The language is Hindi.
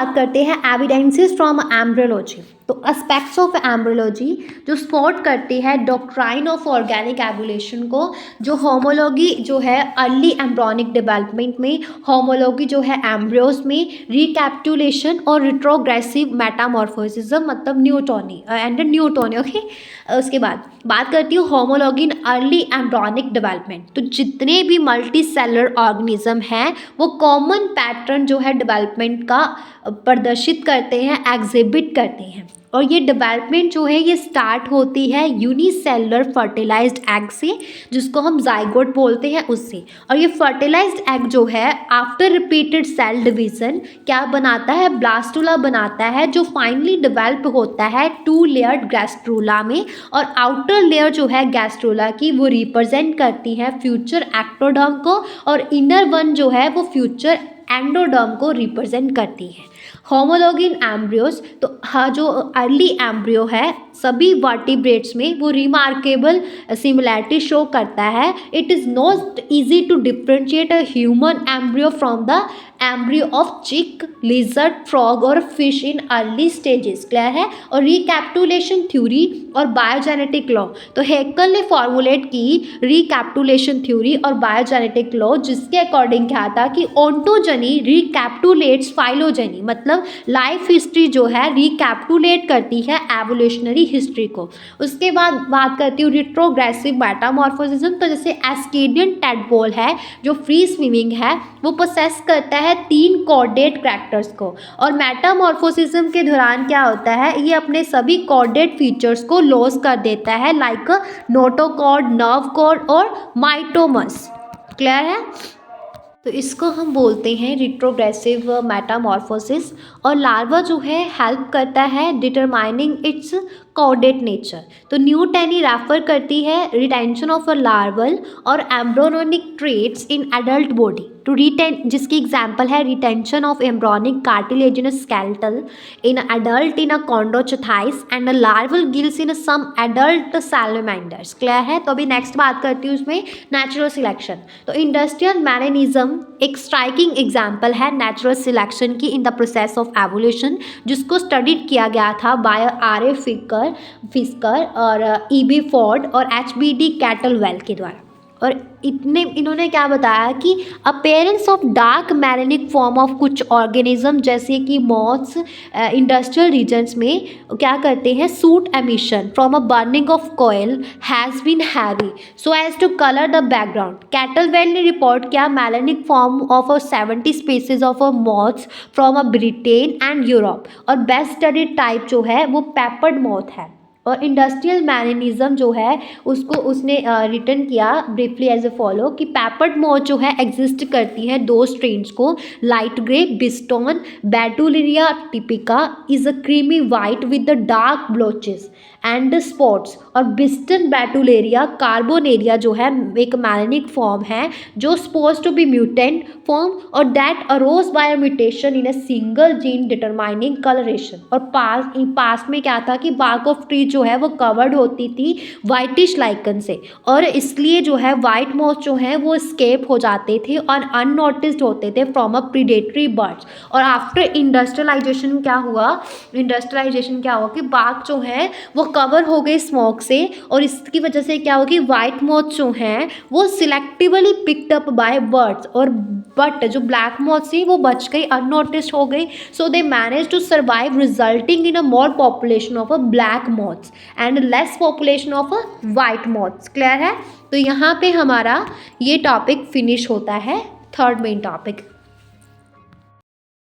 बात करते हैं एविडेंसेस फ्रॉम एम्ब्रियोलॉजी। तो एस्पेक्ट्स ऑफ एम्ब्रियोलॉजी जो सपोर्ट करती है डॉक्ट्राइन ऑफ ऑर्गेनिक एवोल्यूशन को, जो होमोलॉजी जो है अर्ली एम्ब्रियोनिक डेवलपमेंट में, होमोलॉजी जो है एम्ब्रियोस में, रिकैप्टुलेशन और रिट्रोग्रेसिव मेटामॉर्फोसिज्म मतलब न्यूटोनी एंड न्यूटोनी। ओके, उसके बाद बात करती हूँ homology in early embryonic development. तो जितने भी मल्टी सेलुलर ऑर्गेनिज्म हैं वो कॉमन पैटर्न जो है डेवलपमेंट का प्रदर्शित करते हैं, एग्जिबिट करते हैं। और ये डेवलपमेंट जो है ये स्टार्ट होती है यूनिसेलुलर फर्टिलाइज्ड एग से, जिसको हम जाइगोट बोलते हैं, उससे। और ये फर्टिलाइज्ड एग जो है आफ्टर रिपीटेड सेल डिवीजन क्या बनाता है, ब्लास्टुला बनाता है, जो फाइनली डेवलप होता है 2 लेयर्ड गैस्ट्रुला में। और आउटर लेयर जो है गैस्ट्रुला की वो रिप्रेजेंट करती है फ्यूचर एक्टोडर्म को, और इनर वन जो है वो फ्यूचर एंडोडर्म को रिप्रेजेंट करती है। होमोलॉजी इन एम्ब्रियोस, तो हाँ जो अर्ली एम्ब्रियो है सभी वर्टिब्रेट्स में वो रिमार्केबल सिमिलैरिटी शो करता है। It is not easy to differentiate a human embryo from the embryo of chick, lizard, frog और fish in early stages. Clear है। और रिकैप्टुलेशन थ्योरी और बायोजेनेटिक लॉ, तो हेकल ने फॉर्मुलेट की रिकैप्टुलेशन थ्योरी और बायोजेनेटिक लॉ, जिसके अकॉर्डिंग क्या था कि ओंटोजनी रिकैप्टुलेट्स फाइलोजेनी, मतलब लाइफ हिस्ट्री जो है रिकैप्टुलेट करती है एवोल्यूशनरी हिस्ट्री को। उसके बाद बात करती हूँ रिट्रोग्रेसिव मेटामॉर्फोसिज्म। तो जैसे एस्केडियन टैडपोल है जो फ्री स्विमिंग है, वो पोसेस करता है 3 कॉर्डेट कैरेक्टर्स को, और मेटामॉर्फोसिज्म के दौरान क्या होता है ये अपने सभी कॉर्डेट फीचर्स को लॉस कर देता है, लाइक नोटोकॉर्ड, नर्व कॉर्ड और माइटोमस। क्लियर है। तो इसको हम बोलते हैं रिट्रोग्रेसिव मेटामॉर्फोसिस। और लार्वा जो है हेल्प करता है डिटरमाइनिंग इट्स कॉर्डेट नेचर। तो न्यूटनी रेफर करती है रिटेंशन ऑफ अ लार्वल और embryonic traits in adult body to retain, जिसकी एग्जांपल है retention of embryonic cartilaginous skeletal in adult in a Chondrichthyes and a larval gills in some adult salamanders. Clear है। तो अभी नेक्स्ट बात करती हूँ उसमें नेचुरल सिलेक्शन। तो इंडस्ट्रियल मैनेनिज्म एक स्ट्राइकिंग एग्जाम्पल है नेचुरल सिलेक्शन की in the process of evolution, जिसको स्टडीड किया गया था बाय R.A. फिस्कर और E.B. फोर्ड और H.B.D. कैटलवेल के द्वारा। और इन्होंने क्या बताया कि appearance of dark melanic form of कुछ ऑर्गेनिज्म जैसे कि मॉथ्स इंडस्ट्रियल रीजन्स में क्या करते हैं, soot emission from a burning of कोयल has been heavy so as to colour the background. Kettlewell ने रिपोर्ट किया melanic form of 70 species of moths from a Britain and Europe. और बेस्ट स्टडीड टाइप जो है वो पेपर्ड मॉथ है। और इंडस्ट्रियल मैनेनिज्म जो है उसको उसने रिटर्न किया ब्रीफली एज ए फॉलो कि पेपर्ड मॉथ जो है एग्जिस्ट करती है 2 स्ट्रेन्स को, light grey Biston betularia typica is a creamy white with the dark blotches and spots. और बिस्टन बैटुलेरिया कार्बोनेरिया जो है एक मैलेनिक फॉर्म है जो suppose to be mutant form और that arose by mutation in a single gene determining colouration. और पास में क्या था कि बार्क ऑफ ट्री जो है वो कवर्ड होती थी वाइटिश लाइकन से, और इसलिए जो है वाइट मॉथ जो है वो स्केप हो जाते थे और अननोटिस्ड होते थे फ्रॉम अ प्रीडेटरी बर्ड्स। और आफ्टर इंडस्ट्रियलाइजेशन क्या हुआ कि बार्क जो है वो कवर हो गई स्मोक से, और इसकी वजह से क्या होगी वाइट मॉथ जो हैं वो selectively picked up by birds, और बट जो ब्लैक मॉथ थी वो बच गई, अननोटिस्ड हो गई। So they manage to survive resulting in a more population of a black moths and less population of a white moths. Clear है। तो यहाँ पे हमारा ये टॉपिक फिनिश होता है, थर्ड मेन टॉपिक।